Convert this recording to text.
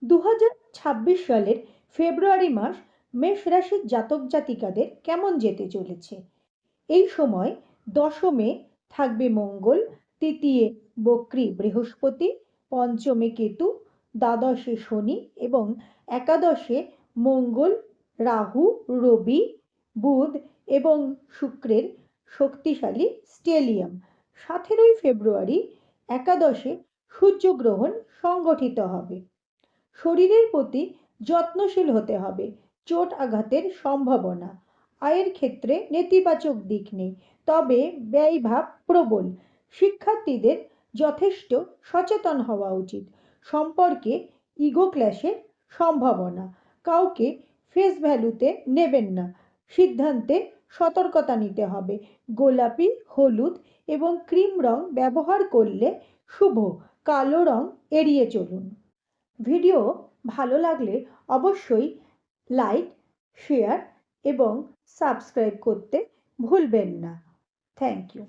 2026 সালের ফেব্রুয়ারি মাস মেষ রাশির জাতক জাতিকাদের কেমন যেতে চলেছে। এই সময় দশমে থাকবে মঙ্গল, তৃতীয়ে বক্রী বৃহস্পতি, পঞ্চমে কেতু, দ্বাদশে শনি এবং একাদশে মঙ্গল, রাহু, রবি, বুধ এবং শুক্রের শক্তিশালী স্টেলিয়াম। 17 ফেব্রুয়ারি একাদশে সূর্যগ্রহণ সংগঠিত হবে। শরীরের প্রতি যত্নশীল হতে হবে, চোট আঘাতের সম্ভাবনা। আয়ের ক্ষেত্রে নেতিবাচক দিক নেই, তবে ব্যয়ভাব প্রবল। শিক্ষার্থীদের যথেষ্ট সচেতন হওয়া উচিত। সম্পর্কে ইগো ক্ল্যাশের সম্ভাবনা। কাউকে ফেস ভ্যালুতে নেবেন না, সিদ্ধান্তে সতর্কতা নিতে হবে। গোলাপি, হলুদ এবং ক্রিম রং ব্যবহার করলে শুভ, কালো রং এড়িয়ে চলুন। ভিডিও ভালো লাগলে অবশ্যই লাইক, শেয়ার এবং সাবস্ক্রাইব করতে ভুলবেন না। Thank you.